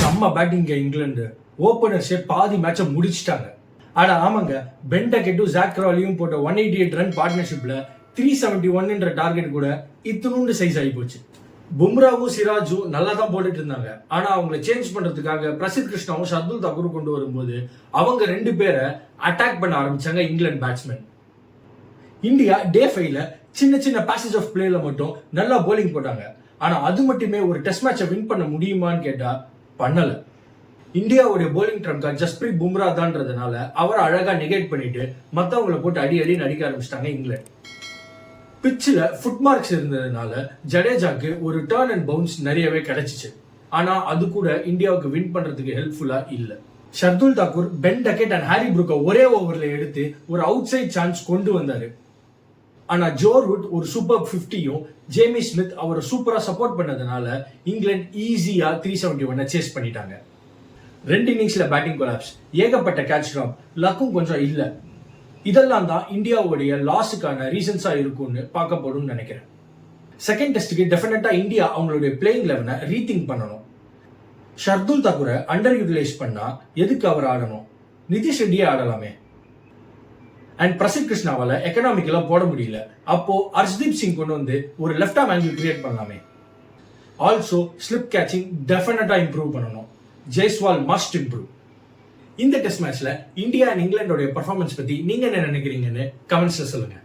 செம்ம பேட்டிங்க இங்கிலாந்து. ஓபனர்ஸே பாதி மேட்சை முடிச்சிட்டாங்க. ஆனா ஆமாங்க, பென் டக்கெட்டும் ஜாக் கிராலியும் போட்ட 188 ரன் பார்ட்னர்ஷிப்ல 371 டார்கெட் கூட இத்தினூண்டு சைஸ் ஆகி போச்சு. பும்ராவும் சிராஜும் நல்லா தான் போட்டுட்டு இருந்தாங்க. ஆனா அவங்களை சேஞ்ச் பண்றதுக்காக பிரசித் கிருஷ்ணாவும் ஷர்துல் தாக்கூரும் கொண்டு வரும்போது அவங்க 2 பேரை அட்டாக் பண்ண ஆரம்பிச்சாங்க இங்கிலாந்து பேட்ஸ்மேன். இந்தியா டே 5ல சின்ன சின்ன பேசேஜ் ஆஃப் பிளேல மட்டும் நல்லா போலிங் போட்டாங்க. ஆனா அது மட்டுமே ஒரு டெஸ்ட் மேட்சை வின் பண்ண முடியுமான்னு கேட்டா பண்ணல. இந்தியாவுடைய போலிங் ட்ரங்கா ஜஸ்பிரீத் பும்ரா தான்றதுனால அவரை அழகா நெகேட் பண்ணிட்டு மத்தவங்களை போட்டு அடி நடிக்க ஆரம்பிச்சிட்டாங்க இங்கிலாந்து. பிச்சில் ஃபுட் மார்க்ஸ் இருந்ததுனால ஜடேஜாக்கு ஒரு டர்ன் அண்ட் பவுன்ஸ் நிறையவே கிடைச்சிச்சு. ஆனா அது கூட இந்தியாவுக்கு வின் பண்றதுக்கு ஹெல்ப்ஃபுல்லா இல்ல. Shardul Thakur, Ben Duckett and Harry புரூக்கை ஒரே ஓவர்ல எடுத்து ஒரு அவுட் சைட் சான்ஸ் கொண்டு வந்தாரு. ஆனா ஜோர்வுட் ஒரு சூப்பர் 50யும் ஜேமி ஸ்மித் அவரை சூப்பரா சப்போர்ட் பண்ணதுனால இங்கிலாந்து ஈஸியா 371 சேஸ் பண்ணிட்டாங்க. 2 இன்னிங்ஸ்ல பேட்டிங் கொலாப்ஸ், ஏகப்பட்ட கேட்ச் ட்ராப், லக்கும் கொஞ்சம் இல்ல. இதெல்லாம் தான் இந்தியாவுடைய லாஸுக்கான ரீசன்ஸா இருக்கும்னு பார்க்கப்படும் நினைக்கிறேன். செகண்ட் டெஸ்ட்டுக்கு டெஃபினட்டா இந்தியா அவங்களுடைய பிளேயிங் 11 ரீதிங்க் பண்ணணும். ஷர்துல் தாக்கூரை அண்டர் யூட்டிலைஸ் பண்ணா எதுக்கு அவர் ஆடணும்? நிதிஷ் ரெட்டியே ஆடலாமே. அண்ட் பிரசித் கிருஷ்ணாவால எக்கனாமிக்கலா போட முடியல. அப்போ ஹர்ஷ்தீப் சிங் கொண்டு வந்து ஒரு லெஃப்ட் ஆர்ம் ஆங்கிள் கிரியேட் பண்ணலாமே. ஆல்சோ ஸ்லிப் கேச்சிங் டெஃபினட்டா இம்ப்ரூவ் பண்ணணும். Jaiswal must improve. இந்த டெஸ்ட் மேட்ச்ல இந்தியா அண்ட் இங்கிலாந்தோட பெர்ஃபார்மன்ஸ் பத்தி நீங்க என்ன நினைக்கிறீங்கன்னு கமெண்ட்ஸ்ல சொல்லுங்க.